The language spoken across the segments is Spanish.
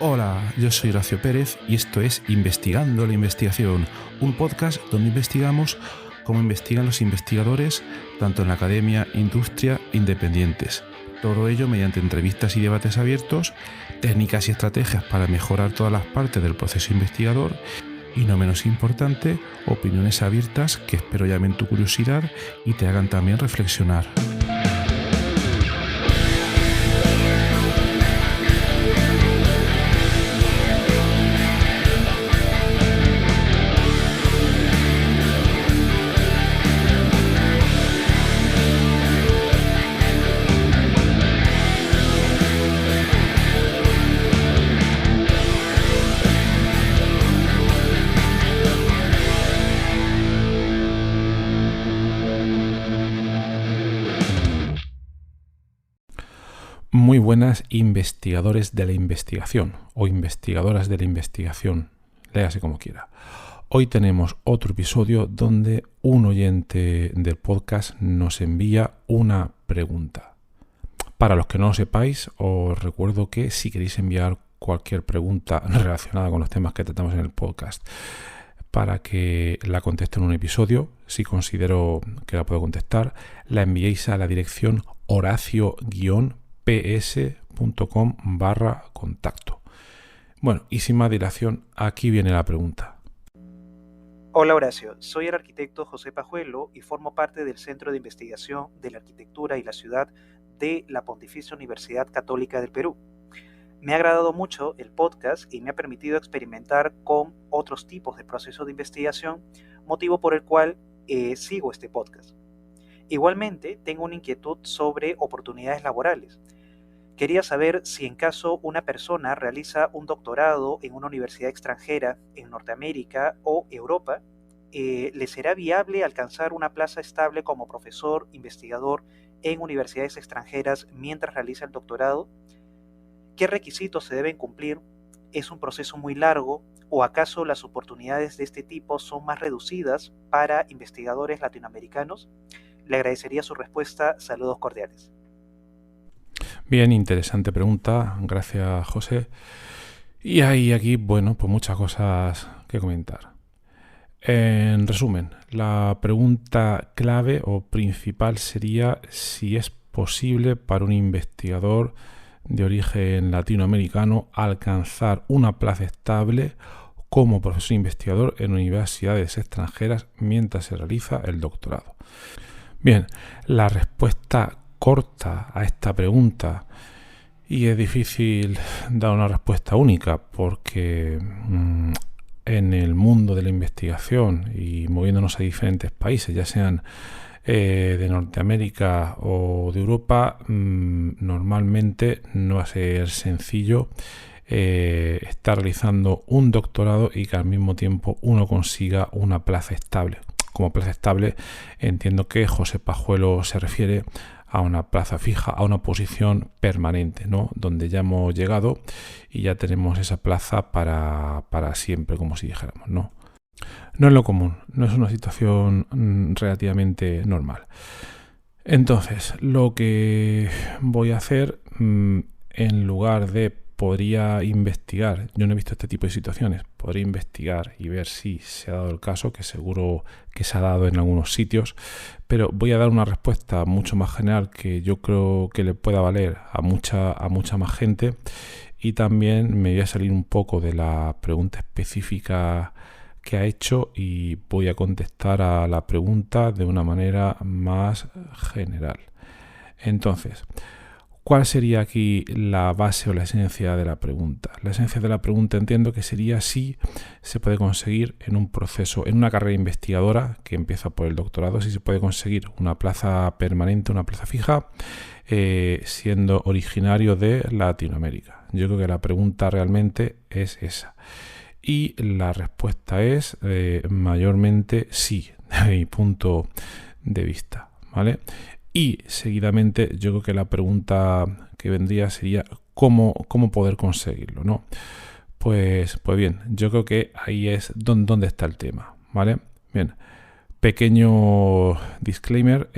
Hola, yo soy Horacio Pérez y esto es Investigando la Investigación, un podcast donde investigamos cómo investigan los investigadores, tanto en la academia, industria, independientes. Todo ello mediante entrevistas y debates abiertos, técnicas y estrategias para mejorar todas las partes del proceso investigador y, no menos importante, opiniones abiertas que espero llamen tu curiosidad y te hagan también reflexionar. Muy buenas investigadores de la investigación o investigadoras de la investigación, léase como quiera. Hoy tenemos otro episodio donde un oyente del podcast nos envía una pregunta. Para los que no lo sepáis, os recuerdo que si queréis enviar cualquier pregunta relacionada con los temas que tratamos en el podcast para que la conteste en un episodio, si considero que la puedo contestar, la enviéis a la dirección horacio-ps.com/contacto. Bueno, y sin más dilación, aquí viene la pregunta. Hola Horacio, soy el arquitecto José Pajuelo y formo parte del Centro de Investigación de la Arquitectura y la Ciudad de la Pontificia Universidad Católica del Perú. Me ha agradado mucho el podcast y me ha permitido experimentar con otros tipos de procesos de investigación, motivo por el cual sigo este podcast. Igualmente, tengo una inquietud sobre oportunidades laborales. Quería saber si en caso una persona realiza un doctorado en una universidad extranjera en Norteamérica o Europa, ¿le será viable alcanzar una plaza estable como profesor, investigador en universidades extranjeras mientras realiza el doctorado? ¿Qué requisitos se deben cumplir? ¿Es un proceso muy largo? ¿O acaso las oportunidades de este tipo son más reducidas para investigadores latinoamericanos? Le agradecería su respuesta. Saludos cordiales. Bien, interesante pregunta. Gracias, José. Y hay aquí, pues muchas cosas que comentar. En resumen, la pregunta clave o principal sería si es posible para un investigador de origen latinoamericano alcanzar una plaza estable como profesor investigador en universidades extranjeras mientras se realiza el doctorado. Bien, la respuesta corta a esta pregunta, y es difícil dar una respuesta única porque en el mundo de la investigación y moviéndonos a diferentes países, ya sean de Norteamérica o de Europa, normalmente no va a ser sencillo estar realizando un doctorado y que al mismo tiempo uno consiga una plaza estable. Como plaza estable entiendo que José Pajuelo se refiere a una plaza fija, a una posición permanente, ¿no? Donde ya hemos llegado y ya tenemos esa plaza para siempre, como si dijéramos, ¿no? No es lo común, no es una situación relativamente normal. Entonces, lo que voy a hacer, en lugar de podría investigar, yo no he visto este tipo de situaciones, podría investigar y ver si se ha dado el caso, que seguro que se ha dado en algunos sitios, pero voy a dar una respuesta mucho más general que yo creo que le pueda valer a mucha más gente, y también me voy a salir un poco de la pregunta específica que ha hecho y voy a contestar a la pregunta de una manera más general. Entonces, ¿cuál sería aquí la base o la esencia de la pregunta? La esencia de la pregunta entiendo que sería si se puede conseguir en un proceso, en una carrera investigadora que empieza por el doctorado, si se puede conseguir una plaza permanente, una plaza fija, siendo originario de Latinoamérica. Yo creo que la pregunta realmente es esa. Y la respuesta es mayormente sí, desde mi punto de vista, ¿vale? Y seguidamente yo creo que la pregunta que vendría sería ¿cómo poder conseguirlo, ¿no? Pues bien, yo creo que ahí es donde está el tema, ¿vale? Bien, pequeño disclaimer,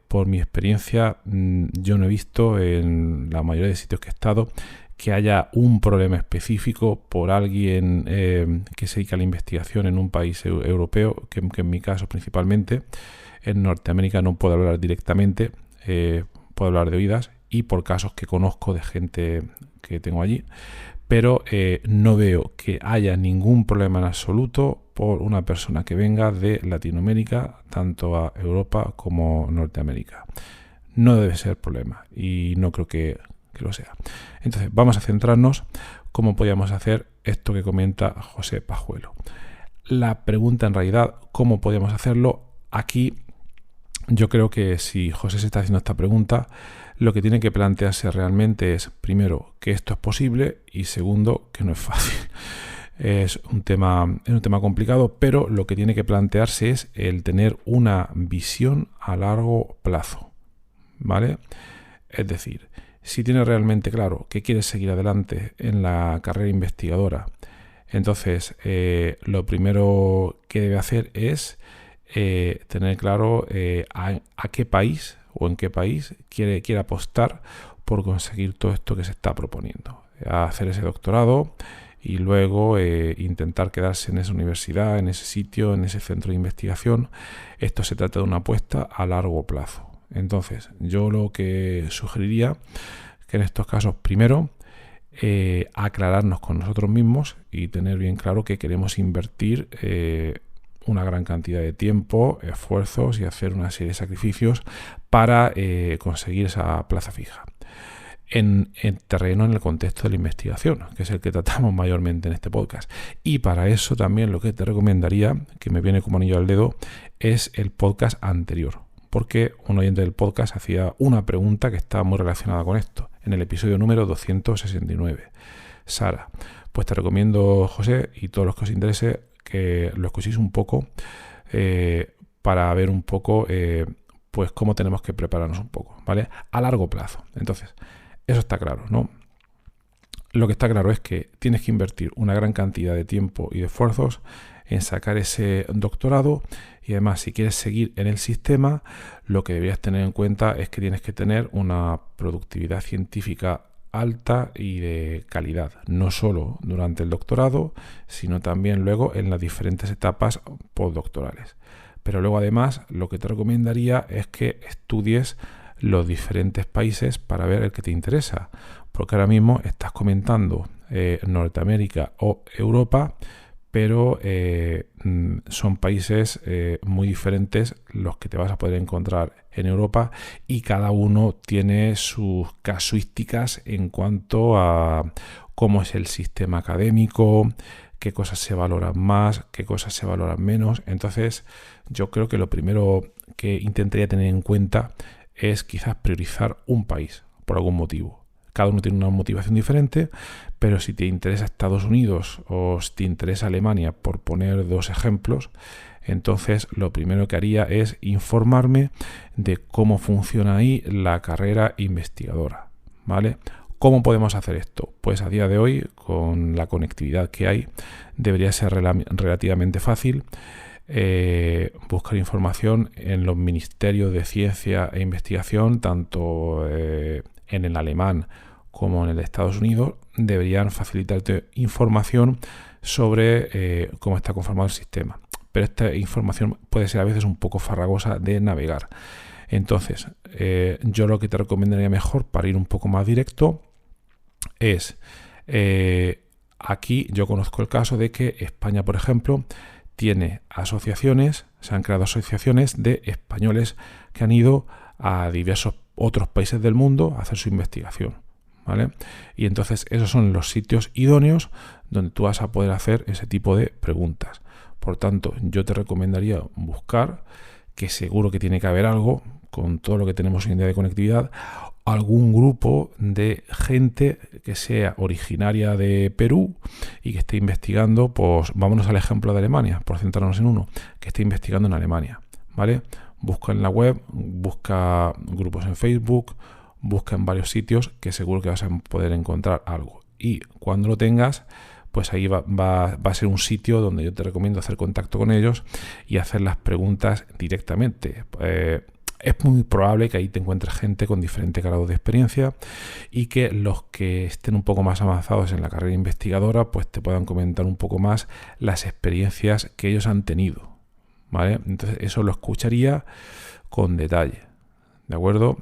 por mi experiencia yo no he visto en la mayoría de sitios que he estado que haya un problema específico por alguien que se dedica a la investigación en un país europeo, que en mi caso principalmente. En Norteamérica no puedo hablar directamente, puedo hablar de oídas y por casos que conozco de gente que tengo allí, pero no veo que haya ningún problema en absoluto por una persona que venga de Latinoamérica, tanto a Europa como Norteamérica. No debe ser problema y no creo que lo sea. Entonces vamos a centrarnos cómo podíamos hacer esto que comenta José Pajuelo. La pregunta en realidad, ¿cómo podíamos hacerlo? Aquí yo creo que si José se está haciendo esta pregunta, lo que tiene que plantearse realmente es, primero, que esto es posible y segundo, que no es fácil. Es un tema complicado, pero lo que tiene que plantearse es el tener una visión a largo plazo, ¿vale? Es decir, si tiene realmente claro que quiere seguir adelante en la carrera investigadora, entonces lo primero que debe hacer es tener claro a qué país o en qué país quiere apostar por conseguir todo esto que se está proponiendo. A hacer ese doctorado y luego intentar quedarse en esa universidad, en ese sitio, en ese centro de investigación. Esto se trata de una apuesta a largo plazo. Entonces, yo lo que sugeriría que en estos casos, primero, aclararnos con nosotros mismos y tener bien claro que queremos invertir una gran cantidad de tiempo, esfuerzos y hacer una serie de sacrificios para conseguir esa plaza fija. En terreno, en el contexto de la investigación, que es el que tratamos mayormente en este podcast. Y para eso también lo que te recomendaría, que me viene como anillo al dedo, es el podcast anterior. Porque un oyente del podcast hacía una pregunta que está muy relacionada con esto, en el episodio número 269. Sara, pues te recomiendo, José, y todos los que os interese, que lo escuchéis un poco para ver un poco pues cómo tenemos que prepararnos un poco, ¿vale? A largo plazo. Entonces, eso está claro, ¿no? Lo que está claro es que tienes que invertir una gran cantidad de tiempo y de esfuerzos en sacar ese doctorado y además si quieres seguir en el sistema, lo que deberías tener en cuenta es que tienes que tener una productividad científica alta y de calidad, no solo durante el doctorado, sino también luego en las diferentes etapas postdoctorales. Pero luego además lo que te recomendaría es que estudies los diferentes países para ver el que te interesa, porque ahora mismo estás comentando Norteamérica o Europa, pero son países muy diferentes los que te vas a poder encontrar en Europa y cada uno tiene sus casuísticas en cuanto a cómo es el sistema académico, qué cosas se valoran más, qué cosas se valoran menos. Entonces, yo creo que lo primero que intentaría tener en cuenta es quizás priorizar un país por algún motivo. Cada uno tiene una motivación diferente, pero si te interesa Estados Unidos o si te interesa Alemania, por poner dos ejemplos, entonces lo primero que haría es informarme de cómo funciona ahí la carrera investigadora, ¿vale? ¿Cómo podemos hacer esto? Pues a día de hoy, con la conectividad que hay, debería ser relativamente fácil buscar información en los ministerios de ciencia e investigación, tanto en el alemán como en el de Estados Unidos, deberían facilitarte información sobre cómo está conformado el sistema. Pero esta información puede ser a veces un poco farragosa de navegar. Entonces, yo lo que te recomendaría mejor para ir un poco más directo es, aquí yo conozco el caso de que España, por ejemplo, tiene asociaciones, se han creado asociaciones de españoles que han ido a diversos otros países del mundo a hacer su investigación, ¿vale? Y entonces esos son los sitios idóneos donde tú vas a poder hacer ese tipo de preguntas. Por tanto, yo te recomendaría buscar, que seguro que tiene que haber algo, con todo lo que tenemos hoy en día de conectividad, algún grupo de gente que sea originaria de Perú y que esté investigando, pues vámonos al ejemplo de Alemania, por centrarnos en uno, que esté investigando en Alemania, ¿vale? Busca en la web, busca grupos en Facebook, busca en varios sitios que seguro que vas a poder encontrar algo. Y cuando lo tengas, pues ahí va a ser un sitio donde yo te recomiendo hacer contacto con ellos y hacer las preguntas directamente. es muy probable que ahí te encuentres gente con diferente grado de experiencia y que los que estén un poco más avanzados en la carrera investigadora pues te puedan comentar un poco más las experiencias que ellos han tenido, ¿vale? Entonces eso lo escucharía con detalle, ¿de acuerdo?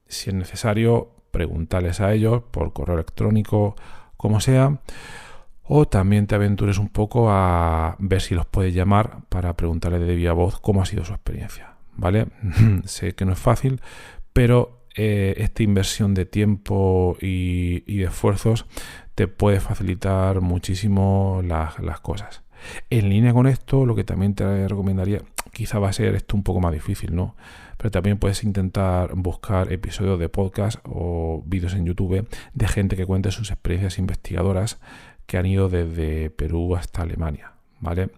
Si es necesario, preguntarles a ellos por correo electrónico, como sea, o también te aventures un poco a ver si los puedes llamar para preguntarles de viva voz cómo ha sido su experiencia, ¿vale? Sé que no es fácil, pero esta inversión de tiempo y de esfuerzos te puede facilitar muchísimo las cosas. En línea con esto, lo que también te recomendaría, quizá va a ser esto un poco más difícil, ¿no? Pero también puedes intentar buscar episodios de podcast o vídeos en YouTube de gente que cuente sus experiencias investigadoras que han ido desde Perú hasta Alemania, ¿vale?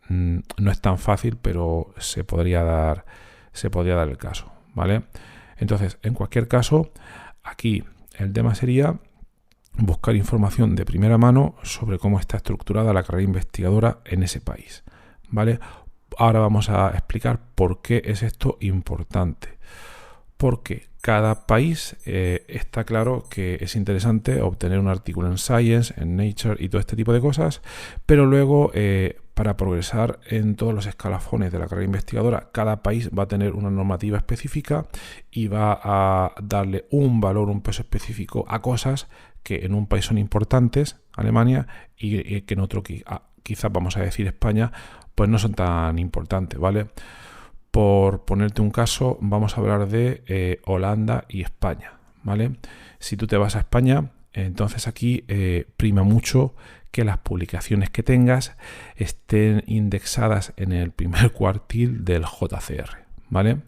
No es tan fácil, pero se podría dar el caso, ¿vale? Entonces, en cualquier caso, aquí el tema sería buscar información de primera mano sobre cómo está estructurada la carrera investigadora en ese país, ¿vale? Ahora vamos a explicar por qué es esto importante. Porque cada país está claro que es interesante obtener un artículo en Science, en Nature y todo este tipo de cosas, pero luego para progresar en todos los escalafones de la carrera investigadora, cada país va a tener una normativa específica y va a darle un valor, un peso específico a cosas que en un país son importantes, Alemania, y que en otro, quizás vamos a decir España, pues no son tan importantes, ¿vale? Por ponerte un caso, vamos a hablar de Holanda y España, ¿vale? Si tú te vas a España, entonces aquí prima mucho que las publicaciones que tengas estén indexadas en el primer cuartil del JCR, ¿vale?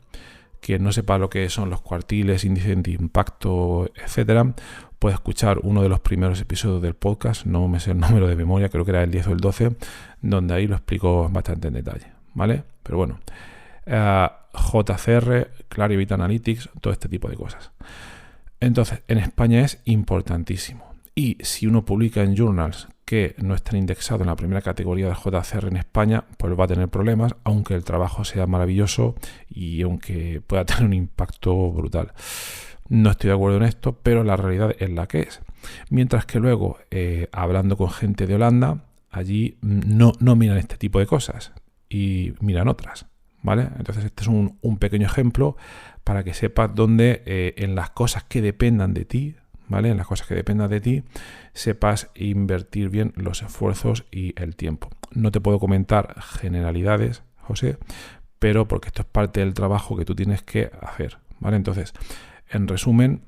Quien no sepa lo que son los cuartiles, índice de impacto, etcétera, puede escuchar uno de los primeros episodios del podcast, no me sé el número de memoria, creo que era el 10 o el 12, donde ahí lo explico bastante en detalle, ¿vale? Pero bueno, JCR, Clarivate Analytics, todo este tipo de cosas. Entonces, en España es importantísimo. Y si uno publica en journals que no están indexados en la primera categoría del JCR en España, pues va a tener problemas, aunque el trabajo sea maravilloso y aunque pueda tener un impacto brutal. No estoy de acuerdo en esto, pero la realidad es la que es. Mientras que luego, hablando con gente de Holanda, allí no miran este tipo de cosas y miran otras, ¿vale? Entonces este es un pequeño ejemplo para que sepas dónde en las cosas que dependan de ti, ¿vale? En las cosas que dependan de ti, sepas invertir bien los esfuerzos y el tiempo. No te puedo comentar generalidades, José, pero porque esto es parte del trabajo que tú tienes que hacer, ¿vale? Entonces, en resumen,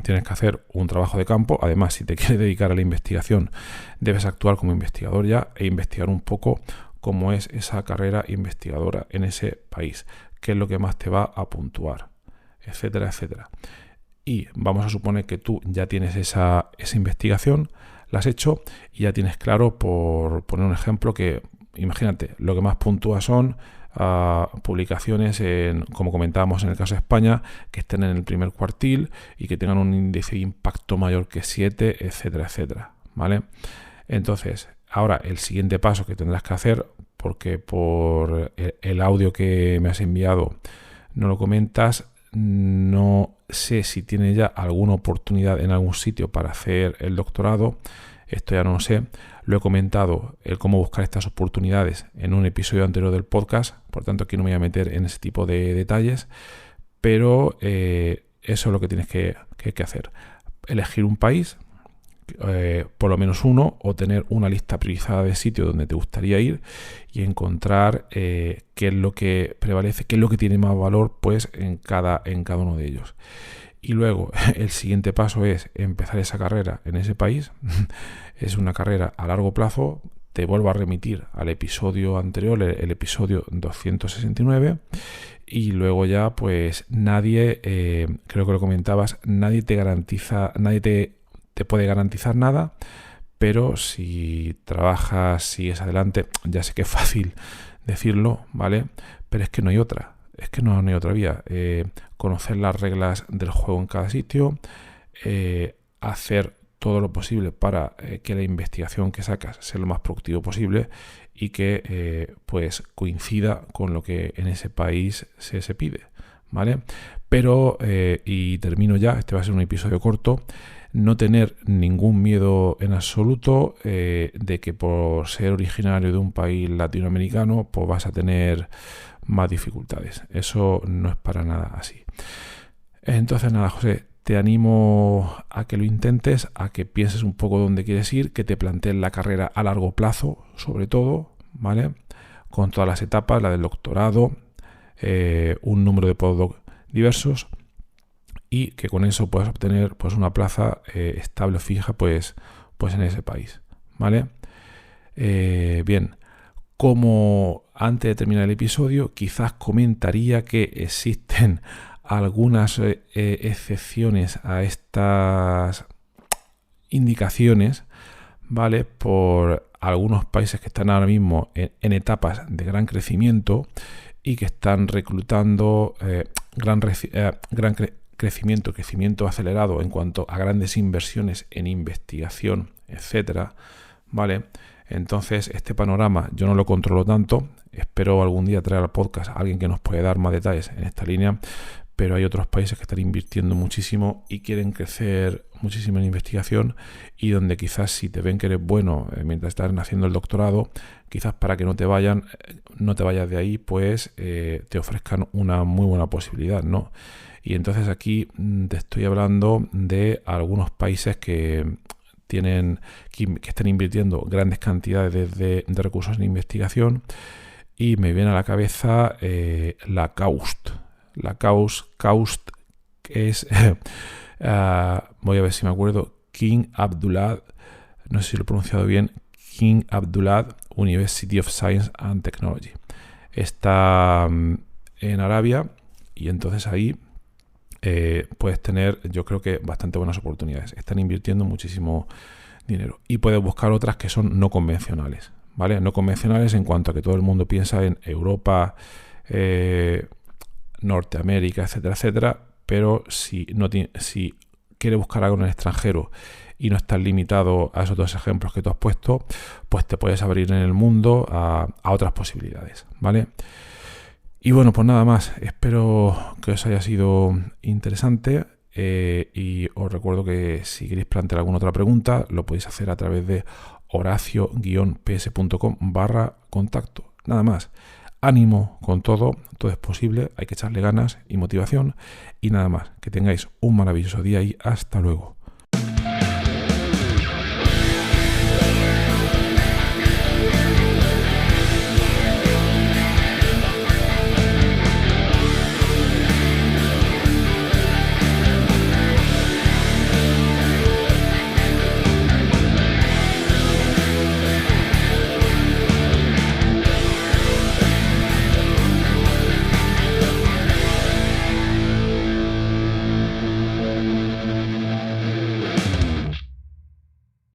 tienes que hacer un trabajo de campo. Además, si te quieres dedicar a la investigación, debes actuar como investigador ya e investigar un poco cómo es esa carrera investigadora en ese país, qué es lo que más te va a puntuar, etcétera, etcétera. Y vamos a suponer que tú ya tienes esa investigación, la has hecho y ya tienes claro, por poner un ejemplo, que imagínate, lo que más puntúa son publicaciones, como comentábamos en el caso de España, que estén en el primer cuartil y que tengan un índice de impacto mayor que 7, etcétera, etcétera, ¿vale? Entonces, ahora el siguiente paso que tendrás que hacer, porque por el audio que me has enviado no lo comentas, no sé si tienes ya alguna oportunidad en algún sitio para hacer el doctorado. Esto ya no lo sé. Lo he comentado, el cómo buscar estas oportunidades en un episodio anterior del podcast. Por tanto, aquí no me voy a meter en ese tipo de detalles. Pero eso es lo que tienes que hacer. Elegir un país, por lo menos uno, o tener una lista priorizada de sitios donde te gustaría ir y encontrar qué es lo que prevalece, qué es lo que tiene más valor pues en cada uno de ellos. Y luego el siguiente paso es empezar esa carrera en ese país. Es una carrera a largo plazo. Te vuelvo a remitir al episodio anterior, el episodio 269. Y luego ya pues nadie, creo que lo comentabas, nadie te garantiza, nadie te puede garantizar nada, pero si trabajas, sigues adelante, ya sé que es fácil decirlo, ¿vale? Pero es que no hay otra. Es que no hay otra vía. Conocer las reglas del juego en cada sitio, hacer todo lo posible para que la investigación que sacas sea lo más productivo posible y que pues coincida con lo que en ese país se pide, ¿vale? Pero, y termino ya, este va a ser un episodio corto, no tener ningún miedo en absoluto de que por ser originario de un país latinoamericano pues vas a tener más dificultades. Eso no es para nada así. Entonces nada, José, te animo a que lo intentes, a que pienses un poco dónde quieres ir, que te plantees la carrera a largo plazo, sobre todo, ¿vale? Con todas las etapas, la del doctorado, un número de postdoc diversos, y que con eso puedas obtener pues una plaza estable o fija pues en ese país, ¿vale? Bien, como antes de terminar el episodio, quizás comentaría que existen algunas excepciones a estas indicaciones, ¿vale? Por algunos países que están ahora mismo en etapas de gran crecimiento y que están reclutando crecimiento acelerado en cuanto a grandes inversiones en investigación, etcétera, ¿vale? Entonces, este panorama yo no lo controlo tanto. Espero algún día traer al podcast a alguien que nos pueda dar más detalles en esta línea, pero hay otros países que están invirtiendo muchísimo y quieren crecer muchísimo en investigación, y donde quizás si te ven que eres bueno mientras estás haciendo el doctorado, quizás para que no te vayas de ahí, pues te ofrezcan una muy buena posibilidad, ¿no? Y entonces aquí te estoy hablando de algunos países que están invirtiendo grandes cantidades de recursos en investigación, y me viene a la cabeza la KAUST. La KAUST es, voy a ver si me acuerdo, King Abdullah, no sé si lo he pronunciado bien, King Abdullah University of Science and Technology. Está en Arabia, y entonces ahí puedes tener, yo creo que bastante buenas oportunidades. Están invirtiendo muchísimo dinero, y puedes buscar otras que son no convencionales, ¿vale? No convencionales en cuanto a que todo el mundo piensa en Europa, Norteamérica, etcétera, etcétera, pero si quieres buscar algo en el extranjero y no estás limitado a esos dos ejemplos que tú has puesto, pues te puedes abrir en el mundo a otras posibilidades, ¿vale? Y bueno, pues nada más. Espero que os haya sido interesante, y os recuerdo que si queréis plantear alguna otra pregunta, lo podéis hacer a través de horacio-ps.com/contacto. Nada más. Ánimo con todo es posible, hay que echarle ganas y motivación, y nada más. Que tengáis un maravilloso día y hasta luego.